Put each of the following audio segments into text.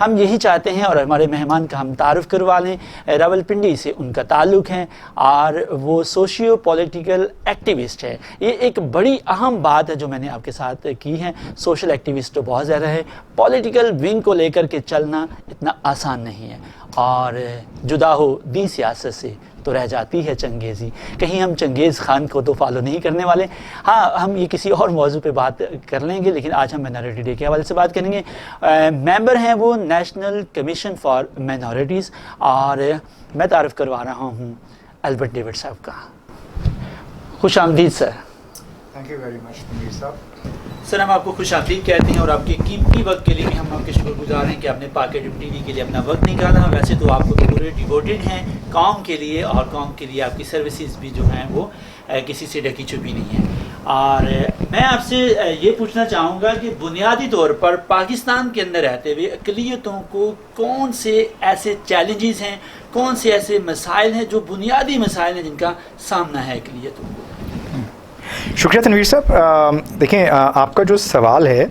ہم یہی چاہتے ہیں، اور ہمارے مہمان کا ہم تعارف کروا لیں، راولپنڈی سے ان کا تعلق ہے اور وہ سوشیو پولیٹیکل ایکٹیوسٹ ہے۔ یہ ایک بڑی اہم بات ہے جو میں نے آپ کے ساتھ کی ہے۔ سوشل ایکٹیوسٹ تو بہت زیادہ ہے، پولیٹیکل ونگ کو لے کر کے چلنا اتنا آسان نہیں ہے، اور جدا ہو دین سیاست سے تو رہ جاتی ہے چنگیزی۔ کہیں ہم چنگیز خان کو تو فالو نہیں کرنے والے، ہاں ہم یہ کسی اور موضوع پہ بات کر لیں گے، لیکن آج ہم مائنارٹی ڈے کے حوالے سے بات کریں گے۔ ممبر ہیں وہ نیشنل کمیشن فار مائنارٹیز، اور میں تعارف کروا رہا ہوں البرٹ ڈیوڈ صاحب کا۔ خوش آمدید sir. Thank you very much Tanveer صاحب۔ سر ہم آپ کو خوش آمدید کہتے ہیں، اور آپ کے قیمتی وقت کے لیے بھی ہم آپ کے شکر گزار ہیں کہ آپ نے پاک ایڈم ٹی وی کے لیے اپنا وقت نکالا۔ ویسے تو آپ کو پورے ڈیووٹیڈ ہیں قوم کے لیے، اور قوم کے لیے آپ کی سروسز بھی جو ہیں وہ کسی سے ڈھکی چھپی نہیں ہیں۔ اور میں آپ سے یہ پوچھنا چاہوں گا کہ بنیادی طور پر پاکستان کے اندر رہتے ہوئے اقلیتوں کو کون سے ایسے چیلنجز ہیں، کون سے ایسے مسائل ہیں جو بنیادی مسائل ہیں جن کا سامنا ہے اقلیتوں کو؟ شکریہ تنویر صاحب۔ دیکھیں، آپ کا جو سوال ہے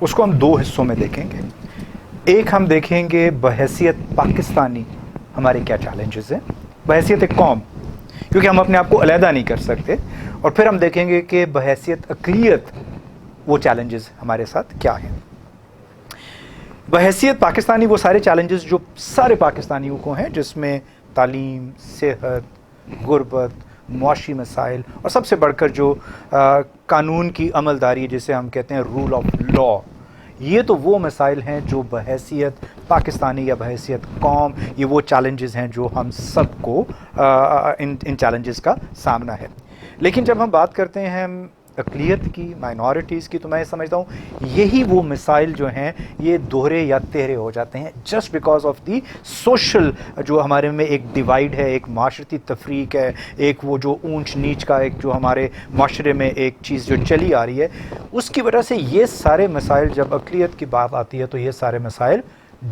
اس کو ہم دو حصوں میں دیکھیں گے۔ ایک ہم دیکھیں گے بحیثیت پاکستانی ہمارے کیا چیلنجز ہیں، بحیثیت ایک قوم، کیونکہ ہم اپنے آپ کو علیحدہ نہیں کر سکتے، اور پھر ہم دیکھیں گے کہ بحیثیت اقلیت وہ چیلنجز ہمارے ساتھ کیا ہیں۔ بحیثیت پاکستانی وہ سارے چیلنجز جو سارے پاکستانیوں کو ہیں، جس میں تعلیم، صحت، غربت، معاشی مسائل، اور سب سے بڑھ کر جو قانون کی عملداری جسے ہم کہتے ہیں رول آف لا، یہ تو وہ مسائل ہیں جو بحیثیت پاکستانی یا بحیثیت قوم یہ وہ چیلنجز ہیں جو ہم سب کو ان چیلنجز کا سامنا ہے۔ لیکن جب ہم بات کرتے ہیں اقلیت کی، مائنورٹیز کی، تو میں سمجھتا ہوں یہی وہ مسائل جو ہیں یہ دوہرے یا تیرے ہو جاتے ہیں، just because of the social جو ہمارے میں ایک ڈیوائڈ ہے، ایک معاشرتی تفریق ہے، ایک وہ جو اونچ نیچ کا ایک جو ہمارے معاشرے میں ایک چیز جو چلی آ رہی ہے، اس کی وجہ سے یہ سارے مسائل جب اقلیت کی بات آتی ہے تو یہ سارے مسائل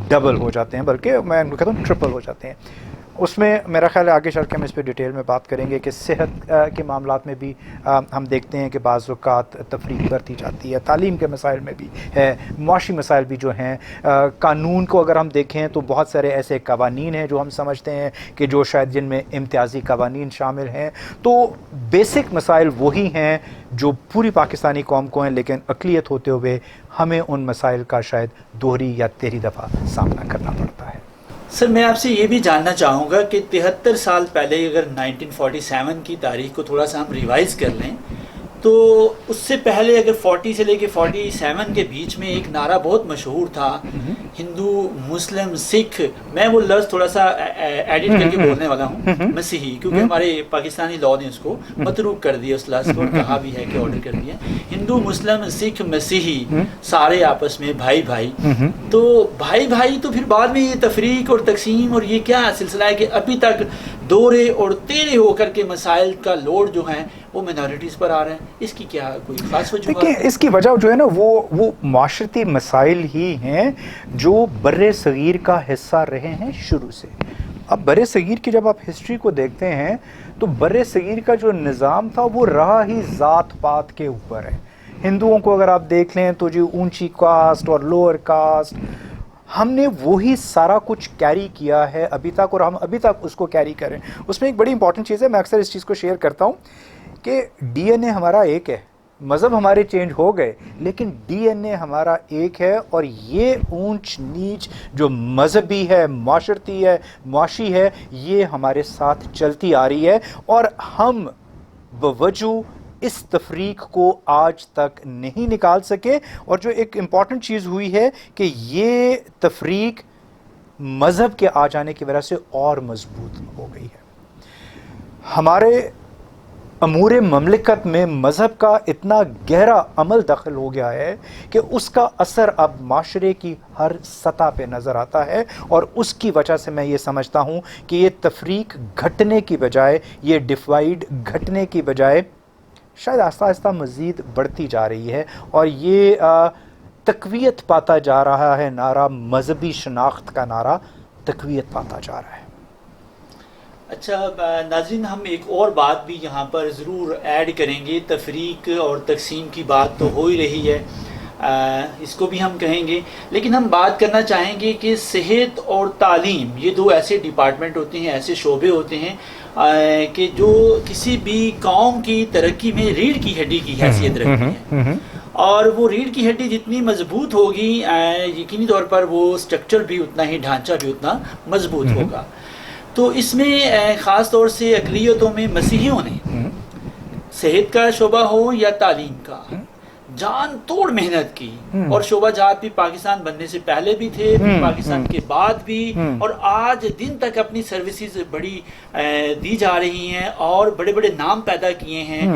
ڈبل ہو جاتے ہیں، بلکہ میں کہتا ہوں ٹرپل ہو جاتے ہیں۔ اس میں میرا خیال ہے آگے چل کے ہم اس پہ ڈیٹیل میں بات کریں گے کہ صحت کے معاملات میں بھی ہم دیکھتے ہیں کہ بعض اوقات تفریق برتی جاتی ہے، تعلیم کے مسائل میں بھی ہے، معاشی مسائل بھی جو ہیں، قانون کو اگر ہم دیکھیں تو بہت سارے ایسے قوانین ہیں جو ہم سمجھتے ہیں کہ جو شاید جن میں امتیازی قوانین شامل ہیں، تو بیسک مسائل وہی ہیں جو پوری پاکستانی قوم کو ہیں، لیکن اقلیت ہوتے ہوئے ہمیں ان مسائل کا شاید دوہری یا تیری دفعہ سامنا کرنا پڑتا ہے۔ سر میں آپ سے یہ بھی جاننا چاہوں گا کہ 73 سال پہلے اگر 1947 کی تاریخ کو تھوڑا سا ہم ریوائز کر لیں تو اس سے پہلے اگر 40 سے لے کے 47 کے بیچ میں ایک نعرہ بہت مشہور تھا، ہندو، مسلم، سکھ، میں وہ لفظ تھوڑا سا ایڈٹ کر کے بولنے والا ہوں، مسیحی، کیونکہ ہمارے پاکستانی لاء نے اس کو متروک کر دیا اس لفظ کو، اور کہا بھی ہے کہ آرڈر کر دیا، ہندو، مسلم، سکھ، مسیحی سارے آپس میں بھائی بھائی۔ تو بھائی بھائی تو پھر بعد میں یہ تفریق اور تقسیم اور یہ کیا سلسلہ ہے کہ ابھی تک دورے اور تیرے ہو کر کے مسائل کا لوڈ جو ہیں وہ مائنارٹیز پر آ رہے ہیں، اس کی کیا کوئی خاص وجہ؟ دیکھیں، اس کی وجہ جو ہے نا وہ معاشرتی مسائل ہی ہیں جو بر صغیر کا حصہ رہے ہیں شروع سے۔ اب بر صغیر کی جب آپ ہسٹری کو دیکھتے ہیں تو بر صغیر کا جو نظام تھا وہ رہا ہی ذات پات کے اوپر ہے۔ ہندوؤں کو اگر آپ دیکھ لیں تو جو اونچی کاسٹ اور لوور کاسٹ، ہم نے وہی سارا کچھ کیری کیا ہے ابھی تک، اور ہم ابھی تک اس کو کیری کریں۔ اس میں ایک بڑی امپورٹنٹ چیز ہے، میں اکثر اس چیز کو شیئر کرتا ہوں کہ ڈی این اے ہمارا ایک ہے، مذہب ہمارے چینج ہو گئے لیکن ڈی این اے ہمارا ایک ہے، اور یہ اونچ نیچ جو مذہبی ہے، معاشرتی ہے، معاشی ہے، یہ ہمارے ساتھ چلتی آ رہی ہے، اور ہم بوجہ اس تفریق کو آج تک نہیں نکال سکے۔ اور جو ایک امپورٹنٹ چیز ہوئی ہے کہ یہ تفریق مذہب کے آ جانے کی وجہ سے اور مضبوط ہو گئی ہے۔ ہمارے امور مملکت میں مذہب کا اتنا گہرا عمل دخل ہو گیا ہے کہ اس کا اثر اب معاشرے کی ہر سطح پہ نظر آتا ہے، اور اس کی وجہ سے میں یہ سمجھتا ہوں کہ یہ تفریق گھٹنے کی بجائے، یہ ڈیوائیڈ گھٹنے کی بجائے شاید آہستہ آہستہ مزید بڑھتی جا رہی ہے، اور یہ تقویت پاتا جا رہا ہے، نعرہ مذہبی شناخت کا نعرہ تقویت پاتا جا رہا ہے۔ اچھا ناظرین، ہم ایک اور بات بھی یہاں پر ضرور ایڈ کریں گے، تفریق اور تقسیم کی بات تو ہو ہی رہی ہے، اس کو بھی ہم کہیں گے. لیکن ہم بات کرنا چاہیں گے کہ صحت اور تعلیم یہ دو ایسے ڈپارٹمنٹ ہوتے ہیں, ایسے شعبے ہوتے ہیں کہ جو کسی بھی قوم کی ترقی میں ریڑھ کی ہڈی کی حیثیت رکھتی ہیں, اور وہ ریڑھ کی ہڈی جتنی مضبوط ہوگی یقینی طور پر وہ اسٹرکچر بھی اتنا ہی, ڈھانچہ بھی اتنا مضبوط ہوگا. تو اس میں خاص طور سے اقلیتوں میں مسیحیوں نے صحت کا شعبہ ہو یا تعلیم کا جان توڑ محنت کی, اور شعبہ جات بھی پاکستان بننے سے پہلے بھی تھے, پاکستان کے بعد بھی, اور آج دن تک اپنی سروسز بڑی دی جا رہی ہیں اور بڑے بڑے نام پیدا کیے ہیں.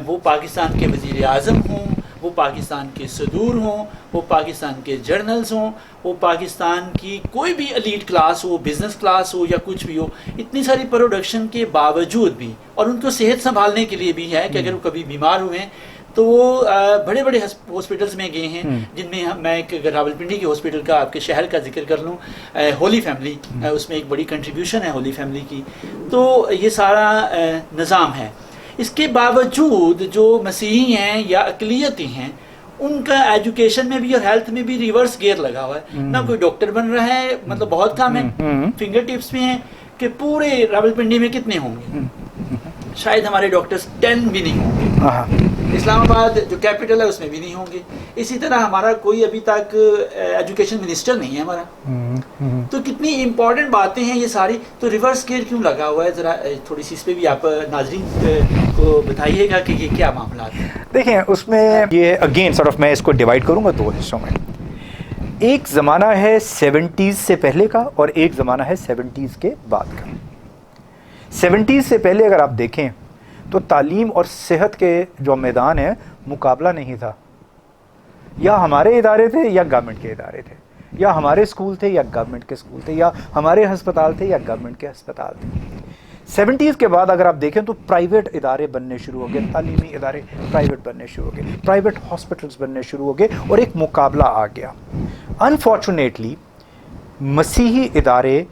وہ پاکستان کے وزیر اعظم ہوں, وہ پاکستان کے صدور ہوں, وہ پاکستان کے جرنلز ہوں, وہ پاکستان کی کوئی بھی ایلیٹ کلاس ہو, بزنس کلاس ہو یا کچھ بھی ہو, اتنی ساری پروڈکشن کے باوجود بھی, اور ان کو صحت سنبھالنے کے لیے بھی ہے کہ اگر وہ کبھی بیمار ہوئے ہیں تو وہ بڑے بڑے ہاسپٹلس میں گئے ہیں, جن میں میں ایک راولپنڈی کے ہاسپٹل کا, آپ کے شہر کا ذکر کر لوں, ہولی فیملی, اس میں ایک بڑی کنٹریبیوشن ہے ہولی فیملی کی. تو یہ سارا نظام ہے. اس کے باوجود جو مسیحی ہیں یا اقلیتی ہیں ان کا ایجوکیشن میں بھی اور ہیلتھ میں بھی ریورس گیئر لگا ہوا ہے. نہ کوئی ڈاکٹر بن رہا ہے, مطلب بہت کم ہے, فنگر ٹپس میں ہیں کہ پورے راولپنڈی میں کتنے ہوں گے, شاید ہمارے ڈاکٹرز 10 بھی نہیں ہوں گے. اسلام آباد جو کیپٹل ہے اس میں بھی نہیں ہوں گے. اسی طرح ہمارا کوئی ابھی تک ایجوکیشن منسٹر نہیں ہے ہمارا. تو کتنی امپورٹنٹ باتیں ہیں یہ ساری. تو ریورس گیئر کیوں لگا ہوا ہے, ذرا تھوڑی سی اس پہ بھی آپ ناظرین کو بتائیے گا کہ یہ کیا معاملات ہیں. دیکھیں اس میں یہ اگین سارٹ آف میں اس کو ڈیوائڈ کروں گا دو حصوں میں. ایک زمانہ ہے 70s سے پہلے کا اور ایک زمانہ ہے 70s کے بعد کا. 70s سے پہلے اگر آپ دیکھیں تو تعلیم اور صحت کے جو میدان ہے مقابلہ نہیں تھا. یا ہمارے ادارے تھے یا گورنمنٹ کے ادارے تھے, یا ہمارے اسکول تھے یا گورنمنٹ کے اسکول تھے, یا ہمارے ہسپتال تھے یا گورنمنٹ کے ہسپتال تھے. 70s کے بعد اگر آپ دیکھیں تو پرائیویٹ ادارے بننے شروع ہو گئے, تعلیمی ادارے پرائیویٹ بننے شروع ہو گئے, پرائیویٹ ہاسپٹلس بننے شروع ہو گئے, اور ایک مقابلہ آ گیا. انفارچونیٹلی مسیحی ادارے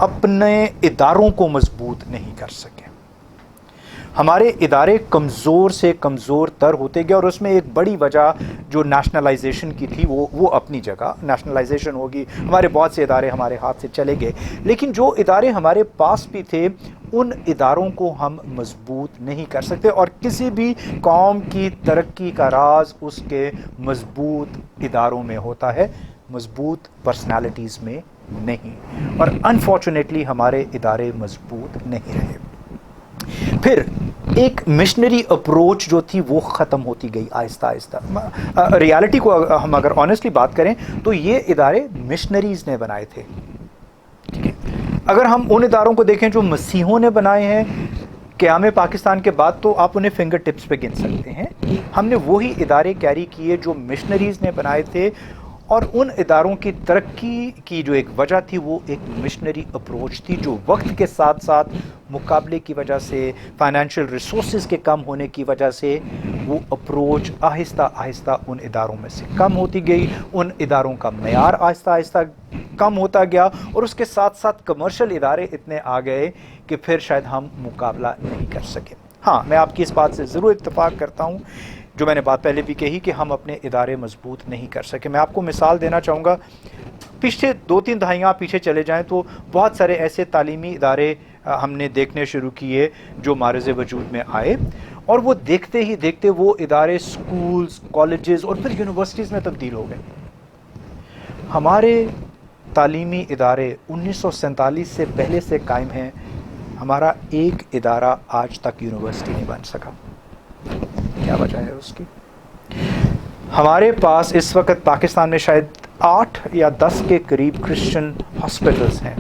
اپنے اداروں کو مضبوط نہیں کر سکے. ہمارے ادارے کمزور سے کمزور تر ہوتے گئے, اور اس میں ایک بڑی وجہ جو نیشنلائزیشن کی تھی وہ اپنی جگہ نیشنلائزیشن ہوگی, ہمارے بہت سے ادارے ہمارے ہاتھ سے چلے گئے, لیکن جو ادارے ہمارے پاس بھی تھے ان اداروں کو ہم مضبوط نہیں کر سکتے. اور کسی بھی قوم کی ترقی کا راز اس کے مضبوط اداروں میں ہوتا ہے, مضبوط پرسنالٹیز میں نہیں. اور انفارچونیٹلی ہمارے ادارے مضبوط نہیں رہے. پھر ایک مشنری اپروچ جو تھی وہ ختم ہوتی گئی آہستہ آہستہ. ریالٹی کو ہم اگر آنیسٹلی بات کریں تو یہ ادارے مشنریز نے بنائے تھے. ٹھیک ہے, اگر ہم ان اداروں کو دیکھیں جو مسیحوں نے بنائے ہیں قیام پاکستان کے بعد, تو آپ انہیں فنگر ٹپس پہ گن سکتے ہیں. ہم نے وہی ادارے کیری کیے جو مشنریز نے بنائے تھے, اور ان اداروں کی ترقی کی جو ایک وجہ تھی وہ ایک مشنری اپروچ تھی, جو وقت کے ساتھ ساتھ مقابلے کی وجہ سے, فائنینشیل ریسورسز کے کم ہونے کی وجہ سے وہ اپروچ آہستہ آہستہ ان اداروں میں سے کم ہوتی گئی. ان اداروں کا معیار آہستہ آہستہ کم ہوتا گیا, اور اس کے ساتھ ساتھ کمرشل ادارے اتنے آ گئے کہ پھر شاید ہم مقابلہ نہیں کر سکے. ہاں, میں آپ کی اس بات سے ضرور اتفاق کرتا ہوں جو میں نے بات پہلے بھی کہی کہ ہم اپنے ادارے مضبوط نہیں کر سکے. میں آپ کو مثال دینا چاہوں گا, پچھلے 2-3 دہائیاں پیچھے چلے جائیں تو بہت سارے ایسے تعلیمی ادارے ہم نے دیکھنے شروع کیے جو معرض وجود میں آئے, اور وہ دیکھتے ہی دیکھتے وہ ادارے سکولز, کالجز اور پھر یونیورسٹیز میں تبدیل ہو گئے. ہمارے تعلیمی ادارے 1947 سے پہلے سے قائم ہیں, ہمارا ایک ادارہ آج تک یونیورسٹی نہیں بن سکا. کیا وجہ ہے اس کی؟ ہمارے پاس اس وقت پاکستان میں شاید 8 یا 10 کے قریب کرسچن ہاسپٹلس ہیں,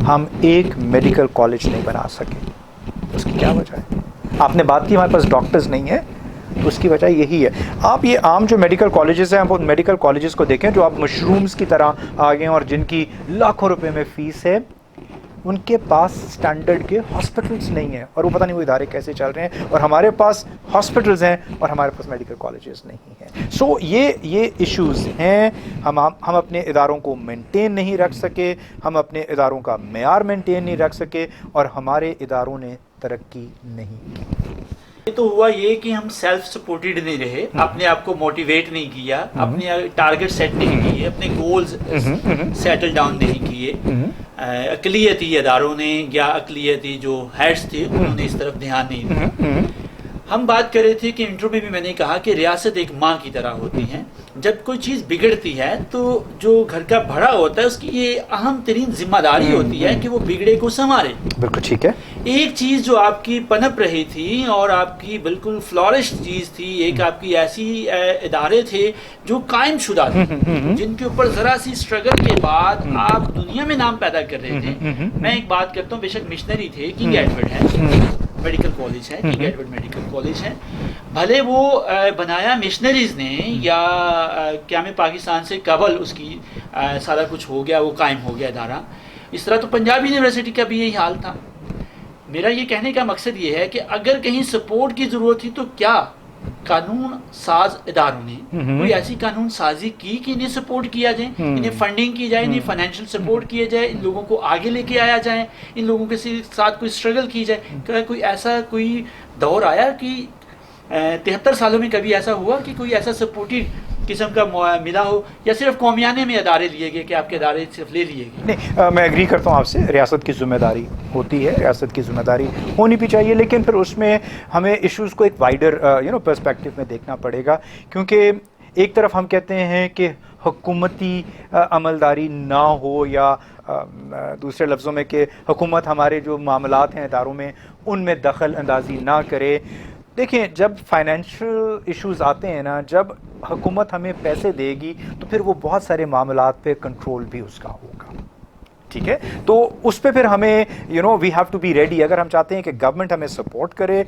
ہم ایک میڈیکل کالج نہیں بنا سکے. اس کی کیا وجہ ہے؟ آپ نے بات کی ہمارے پاس ڈاکٹرز نہیں ہیں, تو اس کی وجہ یہی ہے. آپ یہ عام جو میڈیکل کالجز ہیں, وہ میڈیکل کالجز کو دیکھیں جو آپ مشرومز کی طرح آگے ہیں اور جن کی لاکھوں روپے میں فیس ہے, ان کے پاس سٹینڈرڈ کے ہاسپٹلس نہیں ہیں, اور وہ پتہ نہیں وہ ادارے کیسے چل رہے ہیں. اور ہمارے پاس ہاسپٹلز ہیں اور ہمارے پاس میڈیکل کالجز نہیں ہیں. سو یہ ایشوز ہیں. ہم اپنے اداروں کو مینٹین نہیں رکھ سکے, ہم اپنے اداروں کا معیار مینٹین نہیں رکھ سکے, اور ہمارے اداروں نے ترقی نہیں کی. یہ تو ہوا یہ کہ ہم سیلف سپورٹڈ نہیں رہے، اپنے آپ کو موٹیویٹ نہیں کیا، اپنے ٹارگٹ سیٹ نہیں کیے، اپنے گولز سیٹل ڈاؤن نہیں کیے، اقلیتی اداروں نے یا اقلیتی جو ہیڈس تھے انہوں نے اس طرف دھیان نہیں دیا۔ ہم بات کر رہے تھے کہ انٹرو میں بھی میں نے کہا کہ ریاست ایک ماں کی طرح ہوتی ہے، جب کوئی چیز بگڑتی ہے تو جو گھر کا بڑا ہوتا ہے اس کی یہ اہم ترین ذمہ داری ہوتی ہے کہ وہ بگڑے کو سنوارے۔ بالکل ٹھیک ہے۔ ایک چیز جو آپ کی پنپ رہی تھی اور آپ کی بالکل فلورش چیز تھی، ایک آپ کی ایسی ادارے تھے جو قائم شدہ تھے، جن کے اوپر ذرا سی اسٹرگل کے بعد آپ دنیا میں نام پیدا کر رہے تھے۔ میں ایک بات کرتا ہوں، بے شک مشنری تھے، کنگ ایڈورڈ ہے، میڈیکل کالج ہے، کنگ ایڈورڈ میڈیکل کالج ہے، بھلے وہ بنایا مشنریز نے یا قیام پاکستان سے قبل اس کی سارا کچھ ہو گیا، وہ قائم ہو گیا ادارہ، اس طرح تو پنجاب یونیورسٹی کا بھی یہی حال تھا۔ میرا یہ کہنے کا مقصد یہ ہے کہ اگر کہیں سپورٹ کی ضرورت تھی تو کیا قانون ساز اداروں نے کوئی ایسی قانون سازی کی کہ انہیں سپورٹ کیا جائے، انہیں فنڈنگ کی جائے، انہیں فائنینشیل سپورٹ کیا جائے، ان لوگوں کو آگے لے کے آیا جائے، ان لوگوں کے ساتھ کوئی اسٹرگل کی جائے؟ کیا کوئی ایسا کوئی دور آیا کہ 73 سالوں میں کبھی ایسا ہوا کہ کوئی ایسا سپورٹڈ قسم کا ملا ہو، یا صرف قومیانے میں ادارے لیے گئے کہ آپ کے ادارے صرف لے لیے گئے؟ نہیں، میں ایگری کرتا ہوں آپ سے، ریاست کی ذمہ داری ہوتی ہے، ریاست کی ذمہ داری ہونی بھی چاہیے، لیکن پھر اس میں ہمیں ایشوز کو ایک وائڈر پرسپیکٹو میں دیکھنا پڑے گا، کیونکہ ایک طرف ہم کہتے ہیں کہ حکومتی عملداری نہ ہو، یا دوسرے لفظوں میں کہ حکومت ہمارے جو معاملات ہیں اداروں میں ان میں دخل اندازی نہ کرے۔ دیکھیں، جب فائنینشیل ایشوز آتے ہیں نا، جب حکومت ہمیں پیسے دے گی تو پھر وہ بہت سارے معاملات پہ کنٹرول بھی اس کا ہوگا، ٹھیک ہے؟ تو اس پہ پھر ہمیں we have to be ready. اگر ہم چاہتے ہیں کہ گورنمنٹ ہمیں سپورٹ کرے،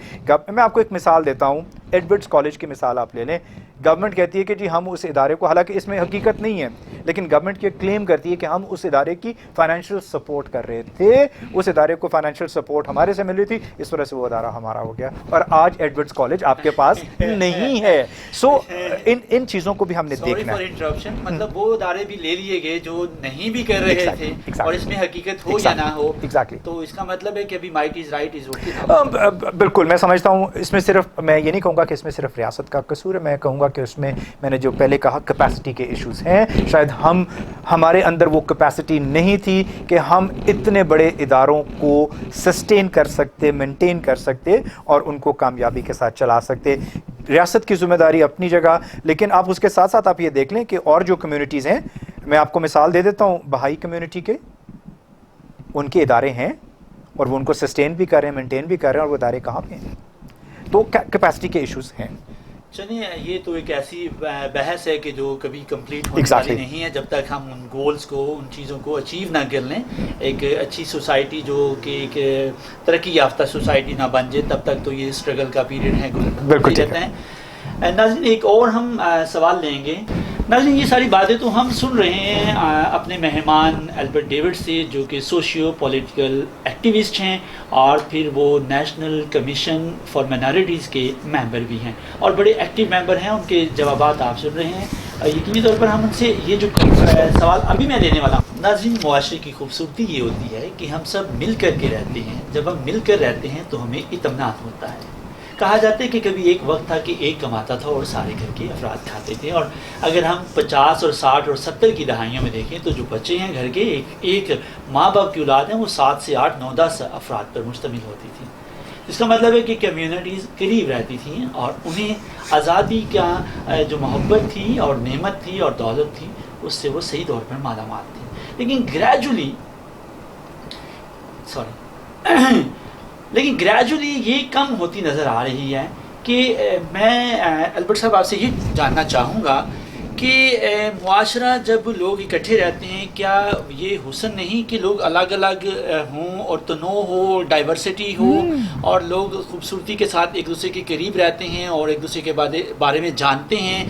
میں آپ کو ایک مثال دیتا ہوں، ایڈورڈز کالج کی مثال آپ لے لیں۔ گورنمنٹ کہتی ہے کہ جی ہم اس ادارے کو، حالانکہ اس میں حقیقت نہیں ہے، لیکن گورنمنٹ یہ کلیم کرتی ہے کہ ہم اس ادارے کی فائنینشیل سپورٹ کر رہے تھے، اس ادارے کو فائنینشیل سپورٹ ہمارے سے مل رہی تھی، اس وجہ سے وہ ادارہ ہمارا ہو گیا، اور آج ایڈورڈز کالج آپ کے پاس نہیں ہے۔ سو ان چیزوں کو بھی ہم نے دیکھنا ہے۔ مطلب وہ ادارے بھی لے لیے گئے جو نہیں بھی کر رہے تھے، اور اس میں حقیقت ہو یا نہ ہو، تو اس کا مطلب ہے کہ ابھی might is right is okay. بالکل، میں سمجھتا ہوں اس میں صرف، میں یہ نہیں کہوں گا کہ اس میں صرف ریاست کا قصور ہے، میں کہوں گا کہ اس میں نے جو پہلے کہا کیپیسٹی کے ایشوز ہیں، شاید ہمارے اندر وہ کیپیسٹی نہیں تھی کہ ہم اتنے بڑے اداروں کو سسٹین کر سکتے، مینٹین کر سکتے اور ان کو کامیابی کے ساتھ چلا سکتے۔ ریاست کی ذمہ داری اپنی جگہ، لیکن آپ اس کے ساتھ ساتھ آپ یہ دیکھ لیں کہ اور جو کمیونٹیز ہیں، میں آپ کو مثال دے دیتا ہوں، بہائی کمیونٹی کے ان کے ادارے ہیں اور وہ ان کو سسٹین بھی کر رہے ہیں، مینٹین بھی کر رہے ہیں، اور وہ ادارے کہاں پہ ہیں؟ تو کیپیسٹی کے ایشوز ہیں۔ چلیے، یہ تو ایک ایسی بحث ہے کہ جو کبھی کمپلیٹ ہونے والی نہیں ہے، جب تک ہم ان گولز کو، ان چیزوں کو اچیو نہ کر لیں۔ ایک اچھی سوسائٹی جو کہ ایک ترقی یافتہ سوسائٹی نہ بن جائے، تب تک تو یہ اسٹرگل کا پیریڈ ہے، بالکل رہتا ہے۔ ناظرین، ایک اور ہم سوال لیں گے۔ ناظرین، یہ ساری باتیں تو ہم سن رہے ہیں اپنے مہمان البرٹ ڈیوڈ سے، جو کہ سوشیو پولیٹیکل ایکٹیوسٹ ہیں، اور پھر وہ نیشنل کمیشن فار مائنارٹیز کے ممبر بھی ہیں، اور بڑے ایکٹیو ممبر ہیں۔ ان کے جوابات آپ سن رہے ہیں۔ یقینی طور پر ہم ان سے یہ جو سوال ابھی میں لینے والا ہوں، ناظرین، معاشرے کی خوبصورتی یہ ہوتی ہے کہ ہم سب مل کر کے رہتے ہیں۔ جب ہم مل کر رہتے ہیں تو ہمیں اطمینان ہوتا ہے۔ کہا جاتا ہے کہ کبھی ایک وقت تھا کہ ایک کماتا تھا اور سارے گھر کے افراد کھاتے تھے، اور اگر ہم 50 اور 60 اور 70 کی دہائیوں میں دیکھیں تو جو بچے ہیں گھر کے، ایک ماں باپ کی اولاد ہیں، وہ 7 سے 8 9 10 افراد پر مشتمل ہوتی تھی۔ اس کا مطلب ہے کہ کمیونٹیز قریب رہتی تھیں اور انہیں آزادی کا جو محبت تھی اور نعمت تھی اور دولت تھی، اس سے وہ صحیح طور پر مالا مال تھے۔ لیکن گریجولی یہ کم ہوتی نظر آ رہی ہے کہ میں البرٹ صاحب آپ سے یہ جاننا چاہوں گا کہ معاشرہ جب لوگ اکٹھے رہتے ہیں، کیا یہ حسن نہیں کہ لوگ الگ الگ ہوں اور تنوع ہو، ڈائیورسٹی ہو، اور لوگ خوبصورتی کے ساتھ ایک دوسرے کے قریب رہتے ہیں اور ایک دوسرے کے بارے میں جانتے ہیں؟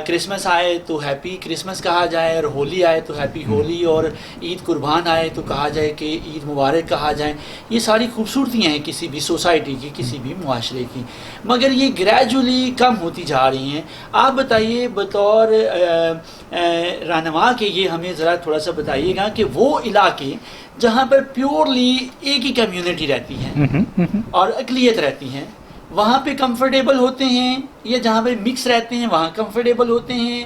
کرسمس آئے تو ہیپی کرسمس کہا جائے، اور ہولی آئے تو ہیپی ہولی، اور عید قربان آئے تو کہا جائے کہ عید مبارک کہا جائے۔ یہ ساری خوبصورتیاں ہیں کسی بھی سوسائٹی کی، کسی بھی معاشرے کی، مگر یہ گریجولی کم ہوتی جا رہی ہیں۔ آپ بتائیے بطور رہنما کہ یہ ہمیں ذرا تھوڑا سا بتائیے گا کہ وہ علاقے جہاں پر پیورلی ایک ہی کمیونٹی رہتی ہے اور اقلیت رہتی ہیں، وہاں پہ کمفرٹیبل ہوتے ہیں یا جہاں پہ مکس رہتے ہیں وہاں کمفرٹیبل ہوتے ہیں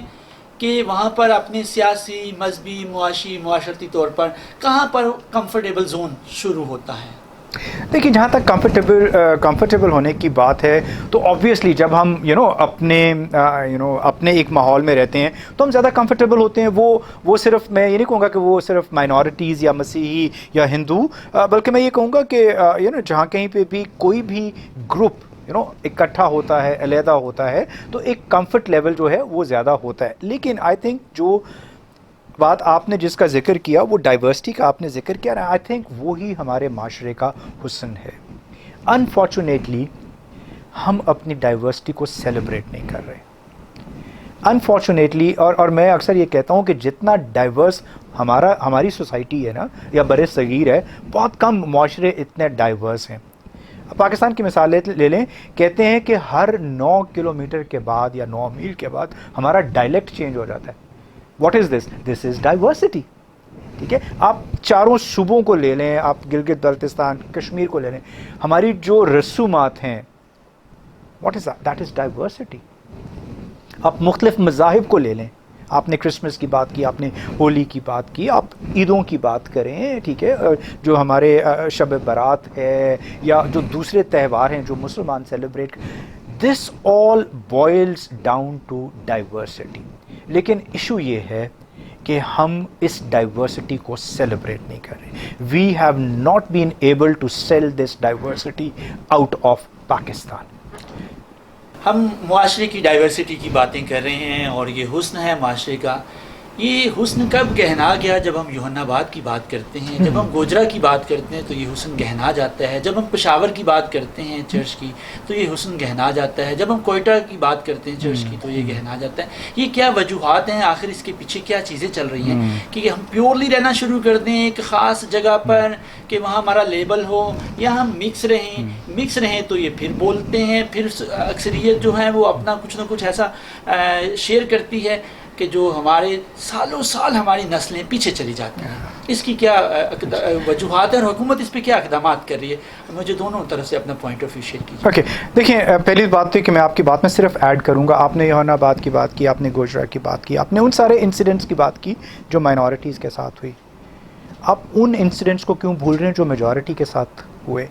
کہ وہاں پر اپنے سیاسی مذہبی معاشرتی طور پر کہاں پر کمفرٹیبل زون شروع ہوتا ہے؟ دیکھیے جہاں تک کمفرٹیبل ہونے کی بات ہے تو آبویسلی جب ہم اپنے ایک ماحول میں رہتے ہیں تو ہم زیادہ کمفرٹیبل ہوتے ہیں. وہ صرف میں یہ نہیں کہوں گا کہ وہ صرف مائنورٹیز یا مسیحی یا ہندو، بلکہ میں یہ کہوں گا کہ جہاں کہیں پہ بھی کوئی بھی گروپ اکٹھا ہوتا ہے، علیحدہ ہوتا ہے، تو ایک کمفرٹ لیول جو ہے وہ زیادہ ہوتا ہے. لیکن آئی تھنک جو بات آپ نے جس کا ذکر کیا، وہ ڈائیورسٹی کا آپ نے ذکر کیا، آئی تھنک وہی ہمارے معاشرے کا حسن ہے. انفارچونیٹلی ہم اپنی ڈائیورسٹی کو سیلیبریٹ نہیں کر رہے. انفارچونیٹلی اور میں اکثر یہ کہتا ہوں کہ جتنا ڈائیورس ہماری سوسائٹی ہے نا یا بر صغیر ہے، بہت کم معاشرے اتنے ڈائیورس ہیں. پاکستان کی مثال لے لیں، کہتے ہیں کہ ہر 9 کلومیٹر کے بعد یا 9 میل کے بعد ہمارا ڈائلیکٹ چینج ہو جاتا ہے. What is this? This is diversity. ٹھیک ہے، آپ چاروں صوبوں کو لے لیں، آپ گلگت بلتستان کشمیر کو لے لیں، ہماری جو رسومات ہیں what is that is diversity. آپ مختلف مذاہب کو لے لیں، آپ نے کرسمس کی بات کی، آپ نے ہولی کی بات کی، آپ عیدوں کی بات کریں، ٹھیک ہے، جو ہمارے شب برات ہے یا جو دوسرے تہوار ہیں جو مسلمان celebrate, this all boils down to diversity. لیکن ایشو یہ ہے کہ ہم اس ڈائیورسٹی کو سیلیبریٹ نہیں کر رہے. We have not been able to sell this diversity out of Pakistan. ہم معاشرے کی ڈائیورسٹی کی باتیں کر رہے ہیں اور یہ حسن ہے معاشرے کا. یہ حسن کب گہنا گیا؟ جب ہم یوحنا آباد کی بات کرتے ہیں، جب ہم گوجرا کی بات کرتے ہیں تو یہ حسن گہنا جاتا ہے. جب ہم پشاور کی بات کرتے ہیں چرچ کی تو یہ حسن گہنا جاتا ہے. جب ہم کوئٹہ کی بات کرتے ہیں چرچ کی تو یہ گہنا جاتا ہے. یہ کیا وجوہات ہیں؟ آخر اس کے پیچھے کیا چیزیں چل رہی ہیں کہ ہم پیورلی رہنا شروع کر دیں ایک خاص جگہ پر کہ وہاں ہمارا لیبل ہو، یا ہم مکس رہیں تو یہ پھر بولتے ہیں، پھر اکثریت جو ہے وہ اپنا کچھ نہ کچھ ایسا شیئر کرتی ہے کہ جو ہمارے سالوں سال ہماری نسلیں پیچھے چلی جاتی ہیں. اس کی کیا وجوہات ہیں اور حکومت اس پہ کیا اقدامات کر رہی ہے؟ مجھے دونوں طرف سے اپنا پوائنٹ آف ویو شیئر کیجیے. اوکے، دیکھیں پہلی بات تو کہ میں آپ کی بات میں صرف ایڈ کروں گا، آپ نے یوحنا آباد کی بات کی، آپ نے گوجرا کی بات کی، آپ نے ان سارے انسیڈنٹس کی بات کی جو مائنورٹیز کے ساتھ ہوئی. آپ ان انسیڈنٹس کو کیوں بھول رہے ہیں جو میجورٹی کے ساتھ ہوئے؟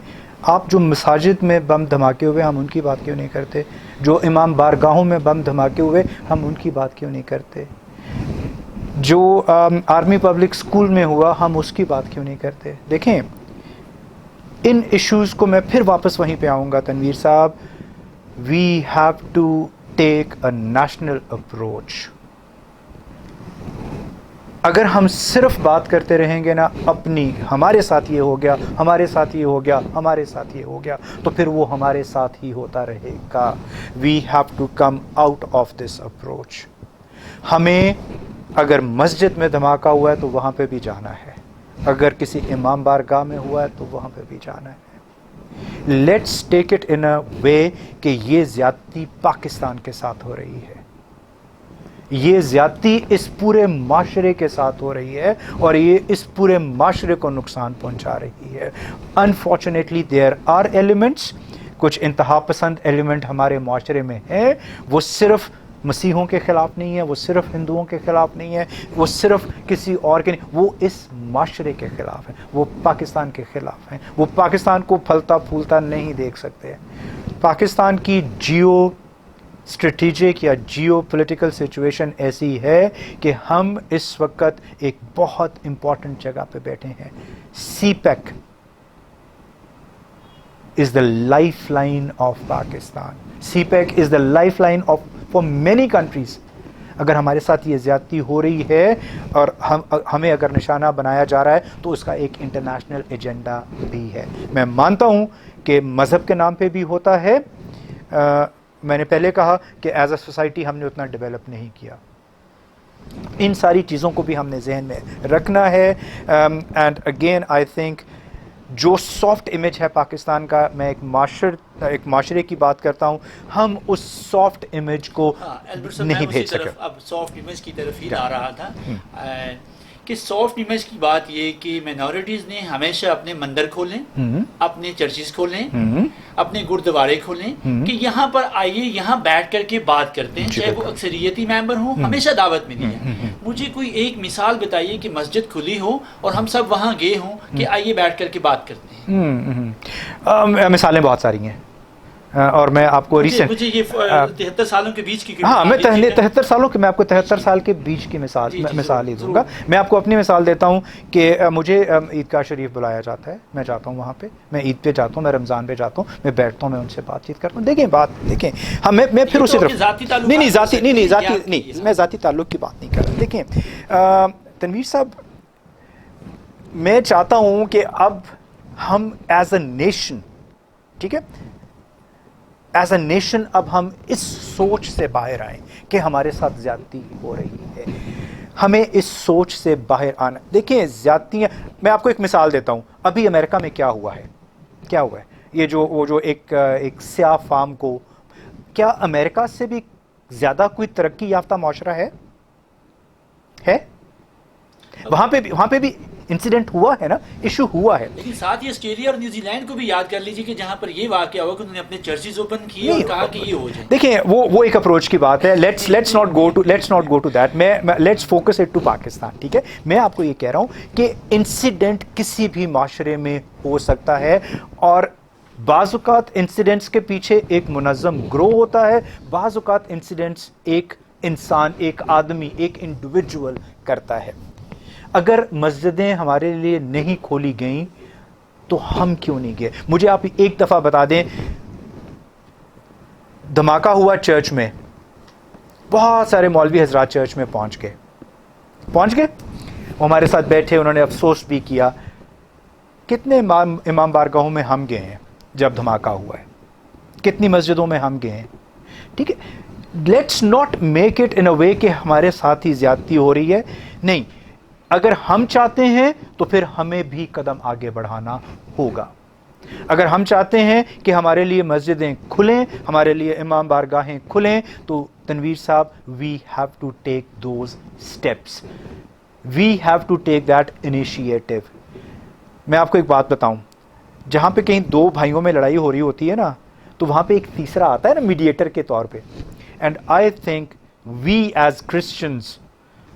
آپ جو مساجد میں بم دھماکے ہوئے ہم ان کی بات کیوں نہیں کرتے؟ جو امام بارگاہوں میں بم دھماکے ہوئے ہم ان کی بات کیوں نہیں کرتے؟ جو آرمی پبلک اسکول میں ہوا ہم اس کی بات کیوں نہیں کرتے؟ دیکھیں ان ایشوز کو میں پھر واپس وہیں پہ آؤں گا Tanveer Sahab. We have to take a national approach. اگر ہم صرف بات کرتے رہیں گے نا اپنی، ہمارے ساتھ یہ ہو گیا، ہمارے ساتھ یہ ہو گیا، ہمارے ساتھ یہ ہو گیا، تو پھر وہ ہمارے ساتھ ہی ہوتا رہے گا. We have to come out of this approach. ہمیں اگر مسجد میں دھماکہ ہوا ہے تو وہاں پہ بھی جانا ہے، اگر کسی امام بارگاہ میں ہوا ہے تو وہاں پہ بھی جانا ہے. Let's take it in a way کہ یہ زیادتی پاکستان کے ساتھ ہو رہی ہے، یہ زیادتی اس پورے معاشرے کے ساتھ ہو رہی ہے اور یہ اس پورے معاشرے کو نقصان پہنچا رہی ہے. انفارچونیٹلی دیر آر ایلیمنٹس، کچھ انتہا پسند ایلیمنٹ ہمارے معاشرے میں ہیں. وہ صرف مسیحوں کے خلاف نہیں ہے، وہ صرف ہندوؤں کے خلاف نہیں ہے، وہ صرف کسی اور کے نہیں، وہ اس معاشرے کے خلاف ہیں، وہ پاکستان کے خلاف ہیں. وہ پاکستان کو پھلتا پھولتا نہیں دیکھ سکتے. پاکستان کی جیو اسٹریٹجک یا جیو پولیٹیکل سچویشن ایسی ہے کہ ہم اس وقت ایک بہت امپورٹنٹ جگہ پہ بیٹھے ہیں. سی pack is the lifeline of Pakistan. CPEC is the lifeline for many countries. اگر ہمارے ساتھ یہ زیادتی ہو رہی ہے اور ہمیں اگر نشانہ بنایا جا رہا ہے تو اس کا ایک انٹرنیشنل ایجنڈا بھی ہے. میں مانتا ہوں کہ مذہب کے نام پہ بھی ہوتا ہے. میں نے پہلے کہا کہ ایز اے سوسائٹی ہم نے اتنا ڈیولپ نہیں کیا. ان ساری چیزوں کو بھی ہم نے ذہن میں رکھنا ہے. اینڈ اگین آئی تھنک جو سافٹ امیج ہے پاکستان کا، میں ایک معاشرے کی بات کرتا ہوں، ہم اس سافٹ امیج کو نہیں بھیج سکے. اب سافٹ امیج کی طرف ہی آ رہا تھا کہ سافٹ امیج کی بات یہ کہ مینورٹیز نے ہمیشہ اپنے مندر کھولیں، اپنے چرچز کھولیں، اپنے گردوارے کھولیں کہ یہاں پر آئیے، یہاں بیٹھ کر کے بات کرتے ہیں، چاہے وہ اکثریتی ممبر ہوں، ہمیشہ دعوت ملی ہے۔ مجھے کوئی ایک مثال بتائیے کہ مسجد کھلی ہو اور ہم سب وہاں گئے ہوں کہ آئیے بیٹھ کر کے بات کرتے ہیں۔ مثالیں بہت ساری ہیں، اور میں آپ کو ریسنٹ، مجھے یہ 73 سالوں کے بیچ کی، ہاں میں 73 سالوں کے، میں آپ کو 73 سال کے بیچ کی مثال ہی دوں گا۔ میں آپ کو اپنی مثال دیتا ہوں کہ مجھے عیدگاہ شریف بلایا جاتا ہے، میں جاتا ہوں وہاں پہ، میں عید پہ جاتا ہوں، میں رمضان پہ جاتا ہوں، میں بیٹھتا ہوں، میں ان سے بات چیت کرتا ہوں۔ دیکھیں ہاں، میں پھر اسی طرف میں ذاتی تعلق کی بات نہیں کر رہا۔ دیکھیں تنویر صاحب، میں چاہتا ہوں کہ اب ہم ایز اے نیشن، ٹھیک ہے، ایز اے نیشن اب ہم اس سوچ سے باہر آئیں کہ ہمارے ساتھ زیادتی ہو رہی ہے۔ ہمیں اس سوچ سے باہر آنا۔ دیکھیں زیادتیاں، میں آپ کو ایک مثال دیتا ہوں، ابھی امریکہ میں کیا ہوا ہے، یہ وہ جو ایک سیاہ فام کو، کیا امریکہ سے بھی زیادہ کوئی ترقی یافتہ معاشرہ ہے؟ وہاں پہ بھی انسیڈنٹ ہوا ہے نا، ایشو ہوا ہے۔ لیکن ساتھ ہی آسٹریلیا اور نیوزی لینڈ کو بھی یاد کر لیجیے کہ جہاں پر یہ واقعہ ہوا کہ انہوں نے اپنے چرچز اوپن کیے اور کہا کہ یہ ہو جائے۔ دیکھیں وہ ایک اپروچ کی بات ہے، let's not go to that, let's focus it to Pakistan, ٹھیک ہے۔ میں آپ کو یہ کہہ رہا ہوں کہ انسیڈنٹ کسی بھی معاشرے میں ہو سکتا ہے، اور بعض اوقات انسیڈنٹس کے پیچھے ایک منظم گروہ ہوتا ہے، بعض اوقات انسیڈنٹس ایک انسان، ایک آدمی، ایک انڈیویجول کرتا ہے۔ اگر مسجدیں ہمارے لیے نہیں کھولی گئیں تو ہم کیوں نہیں گئے؟ مجھے آپ ایک دفعہ بتا دیں، دھماکہ ہوا چرچ میں، بہت سارے مولوی حضرات چرچ میں پہنچ گئے، وہ ہمارے ساتھ بیٹھے، انہوں نے افسوس بھی کیا۔ کتنے امام بارگاہوں میں ہم گئے ہیں جب دھماکہ ہوا ہے، کتنی مسجدوں میں ہم گئے ہیں، ٹھیک ہے۔ Let's not make it in a way کہ ہمارے ساتھ ہی زیادتی ہو رہی ہے، نہیں۔ اگر ہم چاہتے ہیں تو پھر ہمیں بھی قدم آگے بڑھانا ہوگا۔ اگر ہم چاہتے ہیں کہ ہمارے لیے مسجدیں کھلیں، ہمارے لیے امام بارگاہیں کھلیں، تو Tanveer Sahab we have to take those steps, we have to take that initiative. میں آپ کو ایک بات بتاؤں، جہاں پہ کہیں دو بھائیوں میں لڑائی ہو رہی ہوتی ہے نا، تو وہاں پہ ایک تیسرا آتا ہے نا میڈیٹر کے طور پہ، and I think we as Christians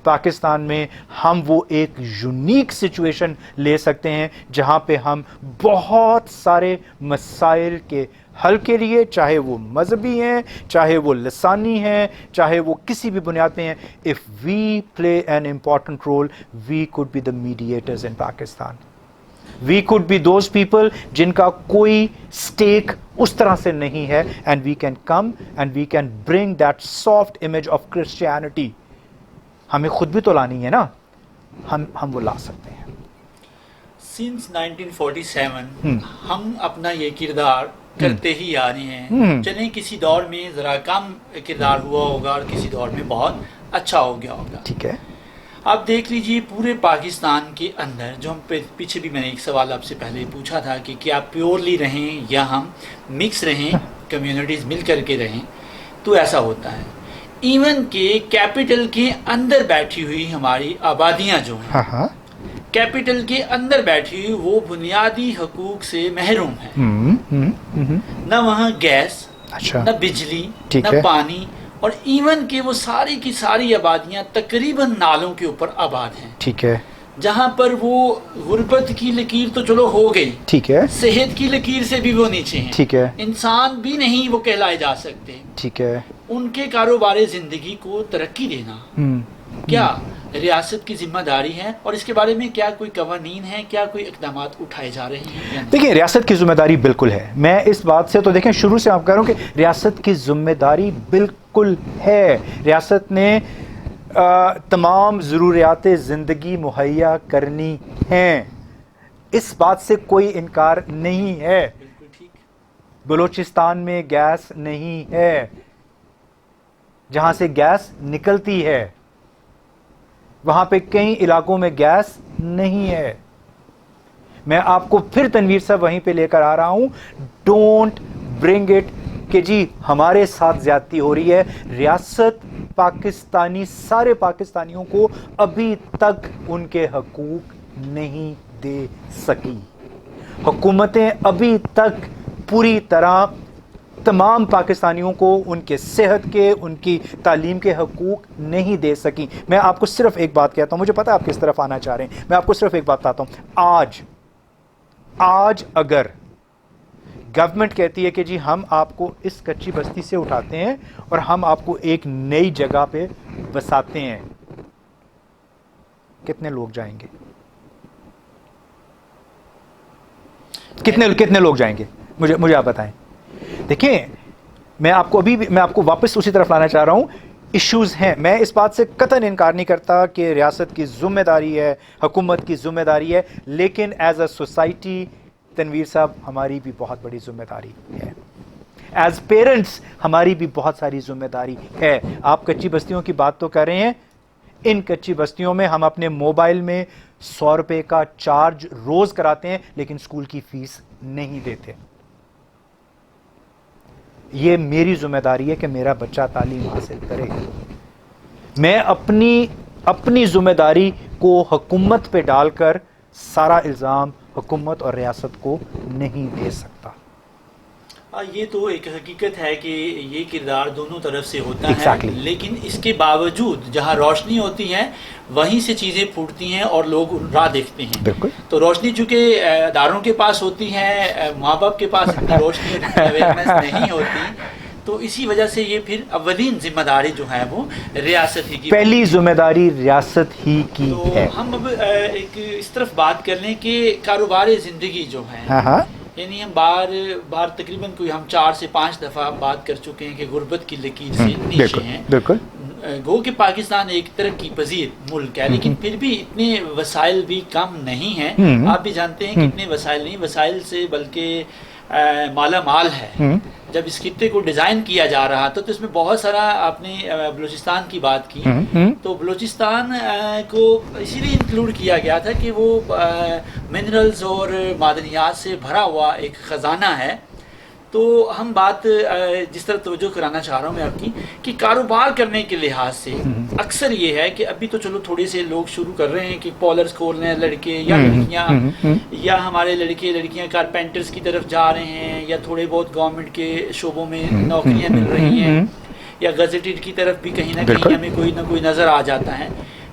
Pakistan میں ہم وہ ایک یونیک سچویشن لے سکتے ہیں جہاں پہ ہم بہت سارے مسائل کے حل کے لیے، چاہے وہ مذہبی ہیں، چاہے وہ لسانی ہیں، چاہے وہ کسی بھی بنیاد پہ ہیں، if we play an important role, we could be the mediators in Pakistan. We could be those people جن کا کوئی اسٹیک اس طرح سے نہیں ہے، and we can come and we can bring that soft image of Christianity. ہمیں خود بھی تو لانی ہے نا، ہم وہ لا سکتے ہیں۔ سنس 1947 ہم اپنا یہ کردار کرتے ہی آ رہے ہیں، چلیں کسی دور میں ذرا کم کردار ہوا ہوگا اور کسی دور میں بہت اچھا ہو گیا ہوگا، ٹھیک ہے۔ آپ دیکھ لیجئے پورے پاکستان کے اندر، جو ہم پیچھے بھی میں نے ایک سوال آپ سے پہلے پوچھا تھا کہ کیا پیورلی رہیں یا ہم مکس رہیں، کمیونٹیز مل کر کے رہیں، تو ایسا ہوتا ہے۔ ایون کہ کیپٹل کے اندر بیٹھی ہوئی ہماری آبادیاں جو ہیں، کیپٹل کے اندر بیٹھی ہوئی وہ بنیادی حقوق سے محروم ہیں، نہ وہاں گیس، نہ بجلی، نہ پانی، اور ایون کہ وہ ساری کی ساری آبادیاں تقریباً نالوں کے اوپر آباد ہیں، ٹھیک ہے، جہاں پر وہ غربت کی لکیر تو چلو ہو گئی، ٹھیک ہے، صحت کی لکیر سے بھی وہ نیچے ہیں، ٹھیک ہے، انسان بھی نہیں وہ کہلائے جا سکتے، ٹھیک ہے۔ ان کے کاروبار زندگی کو ترقی دینا کیا ریاست کی ذمہ داری ہے، اور اس کے بارے میں کیا کوئی قوانین ہیں، کیا کوئی اقدامات اٹھائے جا رہے ہیں؟ دیکھیں ریاست کی ذمہ داری بالکل ہے، میں اس بات سے تو دیکھیں شروع سے آپ کہہ رہا ہوں کہ ریاست کی ذمہ داری بالکل ہے۔ ریاست نے تمام ضروریات زندگی مہیا کرنی ہیں، اس بات سے کوئی انکار نہیں ہے۔ بلوچستان میں گیس نہیں ہے، جہاں سے گیس نکلتی ہے، وہاں پہ کئی علاقوں میں گیس نہیں ہے۔ میں آپ کو پھر تنویر صاحب وہیں پہ لے کر آ رہا ہوں، ڈونٹ برنگ اٹ کہ جی ہمارے ساتھ زیادتی ہو رہی ہے۔ ریاست پاکستانی سارے پاکستانیوں کو ابھی تک ان کے حقوق نہیں دے سکی. حکومتیں ابھی تک پوری طرح تمام پاکستانیوں کو ان کے صحت کے، ان کی تعلیم کے حقوق نہیں دے سکی. میں آپ کو صرف ایک بات کہتا ہوں، مجھے پتا آپ کس طرف آنا چاہ رہے ہیں، میں آپ کو صرف ایک بات بتاتا ہوں. آج اگر گورنمنٹ کہتی ہے کہ جی ہم آپ کو اس کچی بستی سے اٹھاتے ہیں اور ہم آپ کو ایک نئی جگہ پہ بساتے ہیں، کتنے لوگ جائیں گے؟ کتنے لوگ جائیں گے؟ مجھے آپ بتائیں. دیکھیں، میں آپ کو واپس اسی طرف لانا چاہ رہا ہوں. ایشوز ہیں، میں اس بات سے قطعاً انکار نہیں کرتا کہ ریاست کی ذمہ داری ہے، حکومت کی ذمہ داری ہے، لیکن ایز اے سوسائٹی تنویر صاحب ہماری بھی بہت بڑی ذمہ داری ہے. ایز پیرنٹس ہماری بھی بہت ساری ذمہ داری ہے. آپ کچی بستیوں کی بات تو کر رہے ہیں، ان کچی بستیوں میں ہم اپنے موبائل میں 100 روپے کا چارج روز کراتے ہیں لیکن اسکول کی فیس نہیں دیتے. یہ میری ذمہ داری ہے کہ میرا بچہ تعلیم حاصل کرے. میں اپنی ذمہ داری کو حکومت پہ ڈال کر سارا الزام حکومت اور ریاست کو نہیں دے سکتا. یہ تو ایک حقیقت ہے کہ یہ کردار دونوں طرف سے ہوتا Exactly. ہے، لیکن اس کے باوجود جہاں روشنی ہوتی ہے وہیں سے چیزیں پھوٹتی ہیں اور لوگ راہ دیکھتے ہیں. بالکل. تو روشنی چونکہ اداروں کے پاس ہوتی ہے، ماں باپ کے پاس اتنی روشنی اور اویئرنیس نہیں ہوتی، تو اسی وجہ سے یہ پھر اولین ذمہ داری جو ہے وہ ریاست ہی کی، پہلی ذمہ داری ریاست ہی کی تو ہے. ہم اب ایک اس طرف بات کر لیں کہ کاروبار زندگی جو ہے، ہاں یعنی ہم بار تقریباً کوئی ہم 4 سے 5 دفعہ بات کر چکے ہیں کہ غربت کی لکیر سے نیچے ہیں. بالکل. گو کہ پاکستان ایک ترقی پذیر ملک ہے، لیکن پھر بھی اتنے وسائل بھی کم نہیں ہیں. آپ بھی جانتے ہیں کہ اتنے وسائل نہیں، وسائل سے بلکہ مالا مال ہے. جب اس خطے کو ڈیزائن کیا جا رہا تھا تو اس میں بہت سارا، آپ نے بلوچستان کی بات کی، تو بلوچستان کو اسی لیے انکلوڈ کیا گیا تھا کہ وہ منرلز اور معدنیات سے بھرا ہوا ایک خزانہ ہے. تو ہم بات جس طرح توجہ کرانا چاہ رہا ہوں میں آپ کی کہ کاروبار کرنے کے لحاظ سے اکثر یہ ہے کہ ابھی تو چلو تھوڑے سے لوگ شروع کر رہے ہیں کہ پالرز کھول رہے ہیں، لڑکے یا لڑکیاں، یا ہمارے لڑکے لڑکیاں کارپینٹرز کی طرف جا رہے ہیں، یا تھوڑے بہت گورنمنٹ کے شعبوں میں نوکریاں مل رہی ہیں، یا گزٹڈ کی طرف بھی کہیں نہ کہیں ہمیں کوئی نہ کوئی نظر آ جاتا ہے.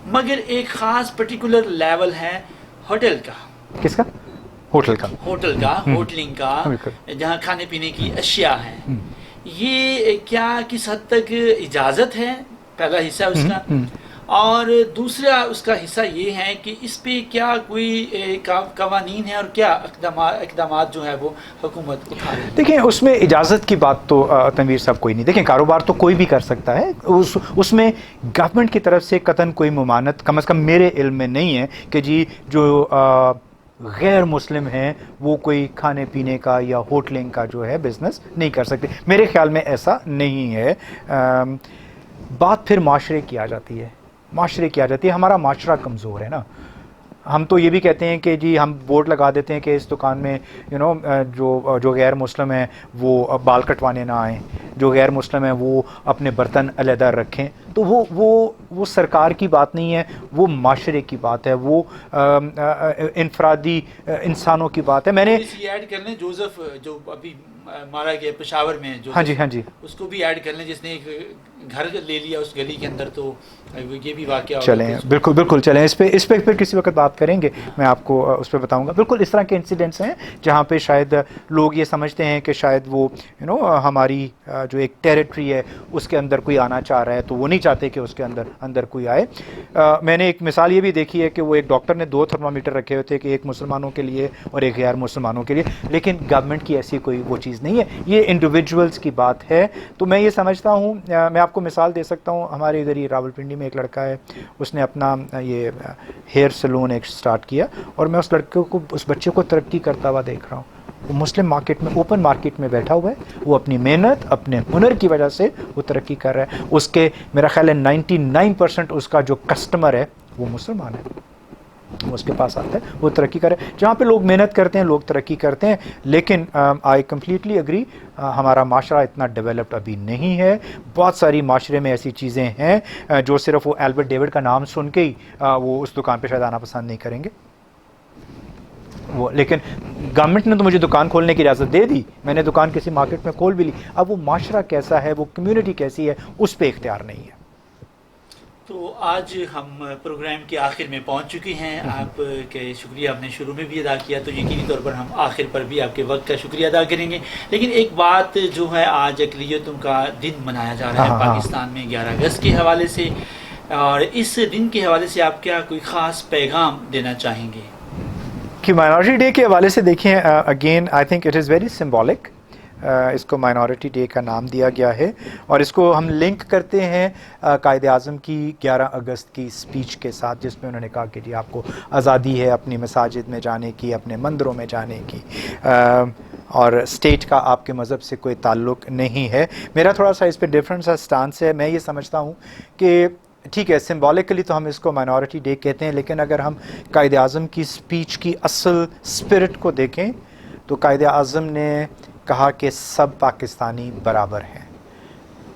مگر ایک خاص پرٹیکولر لیول ہے ہوٹل کا. کس کا؟ ہوٹل کا. ہوٹلنگ کا، جہاں کھانے پینے کی اشیاء ہیں. یہ کیا کس حد تک اجازت ہے، پہلا حصہ اس کا، اور دوسرا اس کا حصہ یہ ہے کہ اس پہ کیا کوئی قوانین ہیں اور کیا اقدامات جو ہے وہ حکومت اٹھا رہی ہے؟ دیکھیں، اس میں اجازت کی بات تو تنویر صاحب کوئی نہیں. دیکھیں، کاروبار تو کوئی بھی کر سکتا ہے، اس میں گورنمنٹ کی طرف سے قطعاً کوئی ممانعت کم از کم میرے علم میں نہیں ہے کہ جی جو غیر مسلم ہیں وہ کوئی کھانے پینے کا یا ہوٹلنگ کا جو ہے بزنس نہیں کر سکتے. میرے خیال میں ایسا نہیں ہے. بات پھر معاشرے کی آ جاتی ہے. ہمارا معاشرہ کمزور ہے نا. ہم تو یہ بھی کہتے ہیں کہ جی ہم بورڈ لگا دیتے ہیں کہ اس دکان میں جو غیر مسلم ہیں وہ بال کٹوانے نہ آئیں، جو غیر مسلم ہیں وہ اپنے برتن علیحدہ رکھیں. تو وہ سرکار کی بات نہیں ہے، وہ معاشرے کی بات ہے، وہ انفرادی انسانوں کی بات ہے. میں نے ایڈ کر لیں جوزف جو ابھی مارا گیا پشاور میں، ہاں جی اس کو بھی ایڈ کر لیں، جس نے ایک گھر لے لیا اس گلی کے اندر. تو یہ بھی واقعہ چلیں، بالکل چلیں، اس پہ پھر کسی وقت بات کریں گے، میں آپ کو اس پہ بتاؤں گا. بالکل اس طرح کے انسیڈنٹس ہیں جہاں پہ شاید لوگ یہ سمجھتے ہیں کہ شاید وہ ہماری جو ایک ٹیریٹری ہے اس کے اندر کوئی آنا چاہ رہا ہے، تو وہ نہیں چاہتے کہ اس کے اندر کوئی آئے. میں نے ایک مثال یہ بھی دیکھی ہے کہ وہ ایک ڈاکٹر نے 2 تھرمامیٹر رکھے ہوئے تھے کہ ایک مسلمانوں کے لیے اور ایک غیر مسلمانوں کے لیے، لیکن گورنمنٹ کی ایسی کوئی وہ چیز نہیں ہے. یہ انڈیویجولس کی بات ہے. تو میں یہ سمجھتا ہوں، میں آپ کو مثال دے سکتا ہوں. ہمارے ادھر ہی راولپنڈی میں ایک لڑکا ہے، اس نے اپنا یہ ہیئر سیلون ایک سٹارٹ کیا، اور میں اس بچے کو ترقی کرتا ہوا دیکھ رہا ہوں. وہ مسلم مارکیٹ میں، اوپن مارکیٹ میں بیٹھا ہوا ہے. وہ اپنی محنت، اپنے ہنر کی وجہ سے وہ ترقی کر رہا ہے. اس کے میرا خیال ہے 99% اس کا جو کسٹمر ہے وہ مسلمان ہے. علم اس کے پاس آتا ہے وہ ترقی کرے. جہاں پہ لوگ محنت کرتے ہیں لوگ ترقی کرتے ہیں. لیکن آئی کمپلیٹلی اگری, ہمارا معاشرہ اتنا ڈیولپڈ ابھی نہیں ہے. بہت ساری معاشرے میں ایسی چیزیں ہیں جو صرف وہ البرٹ ڈیوڈ کا نام سن کے ہی وہ اس دکان پہ شاید آنا پسند نہیں کریں گے. لیکن گورنمنٹ نے تو مجھے دکان کھولنے کی اجازت دے دی, میں نے دکان کسی مارکیٹ میں کھول بھی لی. اب وہ معاشرہ کیسا ہے, وہ کمیونٹی کیسی ہے, اس پہ اختیار نہیں ہے. تو آج ہم پروگرام کے آخر میں پہنچ چکے ہیں. آپ کے شکریہ آپ نے شروع میں بھی ادا کیا, تو یقینی طور پر ہم آخر پر بھی آپ کے وقت کا شکریہ ادا کریں گے. لیکن ایک بات جو ہے, آج اقلیتوں کا دن منایا جا رہا ہے پاکستان میں 11 اگست کے حوالے سے, اور اس دن کے حوالے سے آپ کیا کوئی خاص پیغام دینا چاہیں گے؟ کہ مائنورٹی ڈے کے حوالے سے دیکھیں, again I think it is very symbolic. اس کو مائنورٹی ڈے کا نام دیا گیا ہے اور اس کو ہم لنک کرتے ہیں قائد اعظم کی 11 اگست کی اسپیچ کے ساتھ, جس میں انہوں نے کہا کہ جی آپ کو آزادی ہے اپنی مساجد میں جانے کی, اپنے مندروں میں جانے کی, اور اسٹیٹ کا آپ کے مذہب سے کوئی تعلق نہیں ہے. میرا تھوڑا سا اس پہ ڈفرینٹ سا اسٹانس ہے. میں یہ سمجھتا ہوں کہ ٹھیک ہے سمبولکلی تو ہم اس کو مائنورٹی ڈے کہتے ہیں, لیکن اگر ہم قائد اعظم کی اسپیچ کی اصل اسپرٹ کو دیکھیں تو قائد اعظم نے کہا کہ سب پاکستانی برابر ہیں,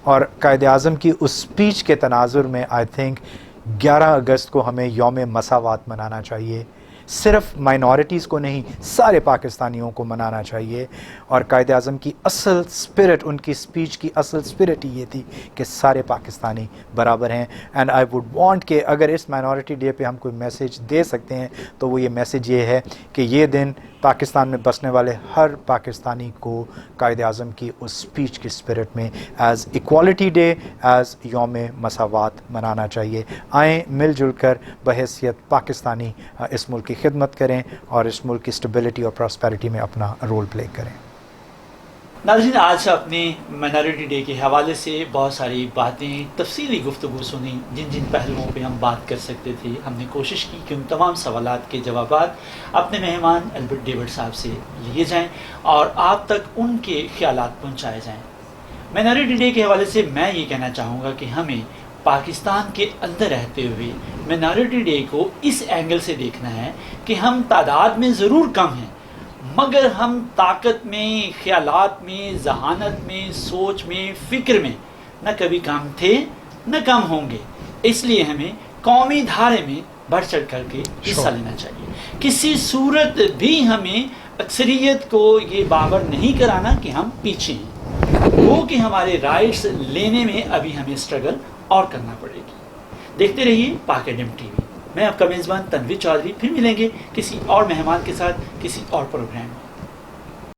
اور قائد اعظم کی اس اسپیچ کے تناظر میں آئی تھنک 11 اگست کو ہمیں یوم مساوات منانا چاہیے. صرف مائنورٹیز کو نہیں, سارے پاکستانیوں کو منانا چاہیے. اور قائد اعظم کی اصل اسپرٹ, ان کی اسپیچ کی اصل اسپرٹ یہ تھی کہ سارے پاکستانی برابر ہیں. اینڈ آئی ووڈ وانٹ کہ اگر اس مائنورٹی ڈے پہ ہم کوئی میسیج دے سکتے ہیں تو وہ یہ میسیج یہ ہے کہ یہ دن پاکستان میں بسنے والے ہر پاکستانی کو قائد اعظم کی اس اسپیچ کی اسپرٹ میں ایز ایکوالٹی ڈے, ایز یوم مساوات منانا چاہیے. آئیں مل جل کر بحیثیت پاکستانی اس ملک کی خدمت کریں اور اس ملک کی اسٹیبلٹی اور پراسپیرٹی میں اپنا رول پلے کریں. ناظرین, آج اپنے مائنورٹی ڈے کے حوالے سے بہت ساری باتیں, تفصیلی گفتگو سنی. جن جن پہلوؤں پہ ہم بات کر سکتے تھے ہم نے کوشش کی کہ ان تمام سوالات کے جوابات اپنے مہمان البرٹ ڈیوڈ صاحب سے لیے جائیں اور آپ تک ان کے خیالات پہنچائے جائیں. مائنورٹی ڈے کے حوالے سے میں یہ کہنا چاہوں گا کہ ہمیں پاکستان کے اندر رہتے ہوئے مائنورٹی ڈے کو اس اینگل سے دیکھنا ہے کہ ہم تعداد میں ضرور کم ہیں, مگر ہم طاقت میں, خیالات میں, ذہانت میں, سوچ میں, فکر میں نہ کبھی کم تھے نہ کم ہوں گے. اس لیے ہمیں قومی دھارے میں بڑھ چڑھ کر کے حصہ لینا چاہیے. کسی صورت بھی ہمیں اکثریت کو یہ باور نہیں کرانا کہ ہم پیچھے ہیں, وہ کہ ہمارے رائٹس لینے میں ابھی ہمیں اسٹرگل اور کرنا پڑے گی. دیکھتے رہیے پاک ایف ایم ٹی وی. میں آپ کا میزبان تنویر چودھری, پھر ملیں گے کسی اور مہمان کے ساتھ کسی اور پروگرام میں.